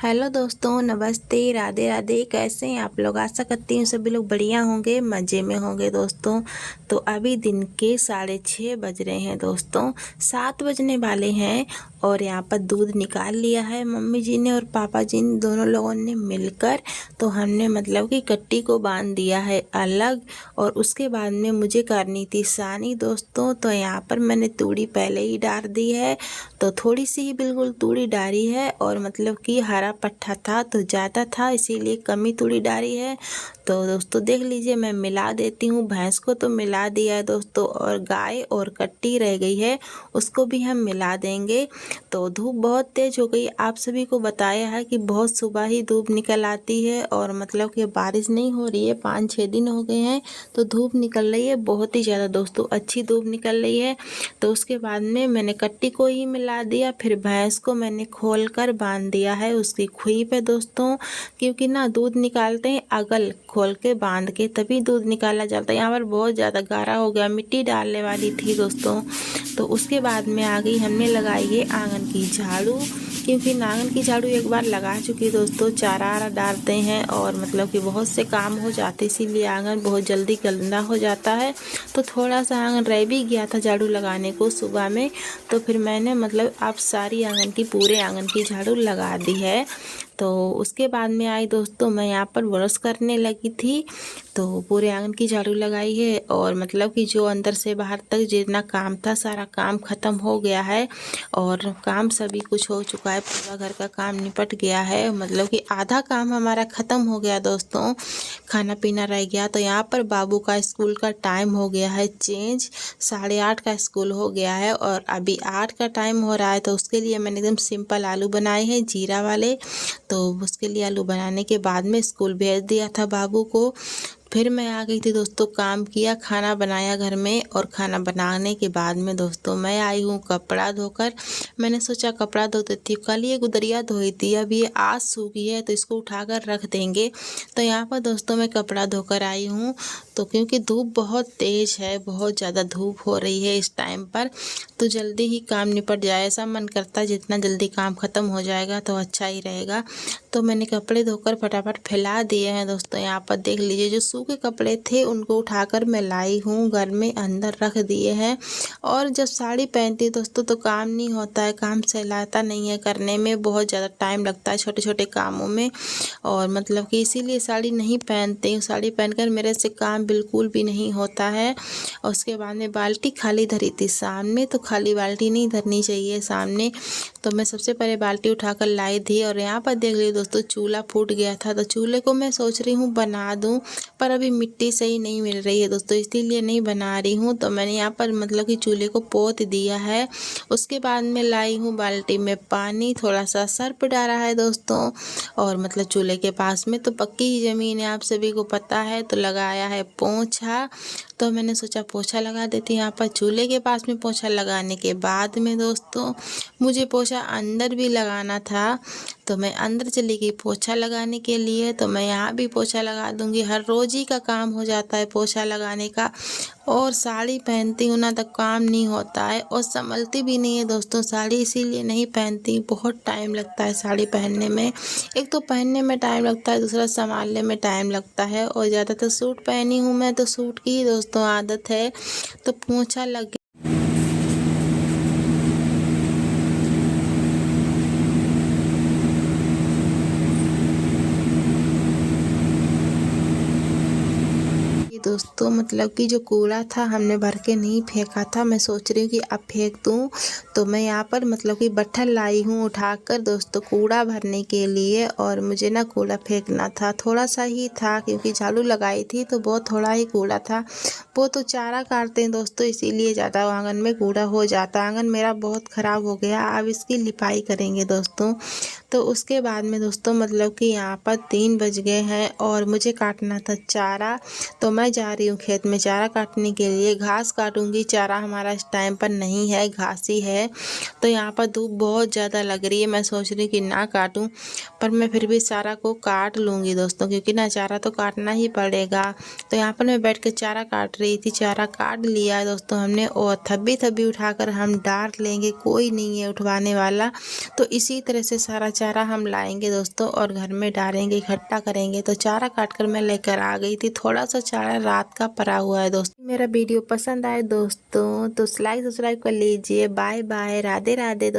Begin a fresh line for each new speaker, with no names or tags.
Hello दोस्तों, नमस्ते, राधे राधे। कैसे हैं आप लोग? आशा करती हूँ सभी लोग बढ़िया होंगे, मज़े में होंगे दोस्तों। तो अभी दिन के 6:30 बज रहे हैं दोस्तों, 7 बजने वाले हैं। और यहाँ पर दूध निकाल लिया है मम्मी जी ने और पापा जी ने, दोनों लोगों ने मिलकर। तो हमने मतलब कि कट्टी को बांध दिया है अलग। और उसके बाद में मुझे करनी थी सानी दोस्तों। तो यहाँ पर मैंने तूड़ी पहले ही डाल दी है, तो थोड़ी सी ही बिल्कुल तूड़ी डाली है। और मतलब कि हरा पट्ठा था तो ज़्यादा था, इसीलिए कमी तूड़ी डाली है। तो दोस्तों देख लीजिए, मैं मिला देती हूँ। भैंस को तो मिला दिया है दोस्तों, और गाय और कट्टी रह गई है, उसको भी हम मिला देंगे। तो धूप बहुत तेज़ हो गई, आप सभी को बताया है कि बहुत सुबह ही धूप निकल आती है। और मतलब कि बारिश नहीं हो रही है, 5-6 दिन हो गए हैं, तो धूप निकल रही है बहुत ही ज़्यादा दोस्तों, अच्छी धूप निकल रही है। तो उसके बाद में मैंने कट्टी को ही मिला दिया, फिर भैंस को मैंने खोल कर बांध दिया है उसकी खुई पे दोस्तों। क्योंकि ना दूध निकालते हैं अगल खोल के बांध के, तभी दूध निकाला जाता है। यहाँ पर बहुत ज़्यादा गाढ़ा हो गया, मिट्टी डालने वाली थी दोस्तों। तो उसके बाद में आ गई, हमने लगाई है आंगन की झाड़ू। क्योंकि आंगन की झाड़ू एक बार लगा चुकी दोस्तों, चारा आरा डालते हैं और मतलब कि बहुत से काम हो जाते, इसीलिए आंगन बहुत जल्दी गंदा हो जाता है। तो थोड़ा सा आंगन रह भी गया था झाड़ू लगाने को सुबह में, तो फिर मैंने मतलब अब सारी आंगन की, पूरे आंगन की झाड़ू लगा दी है। तो उसके बाद में आई दोस्तों, मैं यहाँ पर ब्रश करने लगी थी, तो पूरे आंगन की झाड़ू लगाई है। और मतलब कि जो अंदर से बाहर तक जितना काम था, सारा काम ख़त्म हो गया है। और काम सभी कुछ हो चुका है, पूरा घर का काम निपट गया है। मतलब कि आधा काम हमारा ख़त्म हो गया दोस्तों, खाना पीना रह गया। तो यहाँ पर बाबू का स्कूल का टाइम हो गया है चेंज, 8:30 का स्कूल हो गया है और अभी 8 का टाइम हो रहा है। तो उसके लिए मैंने एकदम सिंपल आलू बनाए हैं जीरा वाले। तो उसके लिए आलू बनाने के बाद में स्कूल भेज दिया था बाबू को। फिर मैं आ गई थी दोस्तों, काम किया, खाना बनाया घर में। और खाना बनाने के बाद में दोस्तों मैं आई हूँ कपड़ा धोकर। मैंने सोचा कपड़ा धो देती हूँ, कल ये गुदरिया धोई थी, अब ये आज सूखी है तो इसको उठाकर रख देंगे। तो यहाँ पर दोस्तों मैं कपड़ा धोकर आई हूँ। तो क्योंकि धूप बहुत तेज़ है, बहुत ज़्यादा धूप हो रही है इस टाइम पर, तो जल्दी ही काम निपट जाए, ऐसा मन करता है जितना जल्दी काम ख़त्म हो जाएगा तो अच्छा ही रहेगा। तो मैंने कपड़े धोकर फटाफट फैला दिए हैं दोस्तों। यहाँ पर देख लीजिए, जो सूखे कपड़े थे उनको उठाकर मैं लाई हूँ घर में, अंदर रख दिए हैं। और जब साड़ी पहनती है दोस्तों तो काम नहीं होता है, काम सहलाता नहीं है करने में, बहुत ज़्यादा टाइम लगता है छोटे छोटे कामों में। और मतलब कि इसीलिए साड़ी नहीं पहनती हूँ, साड़ी पहनकर मेरे से काम बिल्कुल भी नहीं होता है। और उसके बाद में बाल्टी खाली धरी थी सामने, तो खाली बाल्टी नहीं धरनी चाहिए सामने। तो मैं सबसे पहले बाल्टी उठाकर लाई थी। और यहाँ पर देख लीजिए दोस्तों, चूल्हा फूट गया था, तो चूल्हे को मैं सोच रही हूँ बना दूँ, पर अभी मिट्टी सही नहीं मिल रही है दोस्तों, इसीलिए नहीं बना रही हूँ। तो मैंने यहाँ पर मतलब कि चूल्हे को पोत दिया है। उसके बाद में लाई हूँ बाल्टी में पानी, थोड़ा सा सर्फ डाला है दोस्तों। और मतलब चूल्हे के पास में तो पक्की ही ज़मीन है, आप सभी को पता है। तो लगाया है पोंछा, तो मैंने सोचा पोछा लगा देती हूँ। यहाँ पर चूल्हे के पास में पोछा लगाने के बाद में दोस्तों मुझे पोछा अंदर भी लगाना था, तो मैं अंदर चली गई पोछा लगाने के लिए। तो मैं यहाँ भी पोछा लगा दूँगी, हर रोज़ ही का काम हो जाता है पोछा लगाने का। और साड़ी पहनती हूँ ना तो काम नहीं होता है, और संभलती भी नहीं है दोस्तों साड़ी, इसीलिए नहीं पहनती। बहुत टाइम लगता है साड़ी पहनने में, एक तो पहनने में टाइम लगता है, दूसरा संभालने में टाइम लगता है। और ज़्यादातर सूट पहनी हूँ मैं, तो सूट की ही दोस्तों आदत है, तो पोछा लग दोस्तों। मतलब कि जो कूड़ा था हमने भर के नहीं फेंका था, मैं सोच रही हूँ कि अब फेंक दूँ। तो मैं यहाँ पर मतलब कि बट्ठल लाई हूँ उठाकर दोस्तों कूड़ा भरने के लिए। और मुझे ना कूड़ा फेंकना था, थोड़ा सा ही था, क्योंकि झाड़ू लगाई थी तो बहुत थोड़ा ही कूड़ा था। वो तो चारा काटते हैं दोस्तों, इसीलिए ज़्यादा आंगन में कूड़ा हो जाता है। आंगन मेरा बहुत ख़राब हो गया, अब इसकी लिपाई करेंगे दोस्तों। तो उसके बाद में दोस्तों मतलब कि यहाँ पर 3 बज गए हैं और मुझे काटना था चारा। तो मैं जा रही हूँ खेत में चारा काटने के लिए, घास काटूंगी। चारा हमारा इस टाइम पर नहीं है, घास ही है। तो यहाँ पर धूप बहुत ज़्यादा लग रही है, मैं सोच रही कि ना काटूं, पर मैं फिर भी चारा को काट लूँगी दोस्तों, क्योंकि ना चारा तो काटना ही पड़ेगा। तो यहाँ पर मैं बैठ के चारा काट रही थी, चारा काट लिया है दोस्तों हमने, और थब्बी थब्बी उठाकर हम डाल लेंगे, कोई नहीं है उठवाने वाला। तो इसी तरह से सारा चारा हम लाएंगे दोस्तों और घर में डालेंगे, इकट्ठा करेंगे। तो चारा काट कर मैं लेकर आ गई थी, थोड़ा सा चारा रात का पड़ा हुआ है दोस्तों। मेरा वीडियो पसंद आए दोस्तों तो लाइक सब्सक्राइब कर लीजिए। बाय बाय, राधे राधे दोस्तों।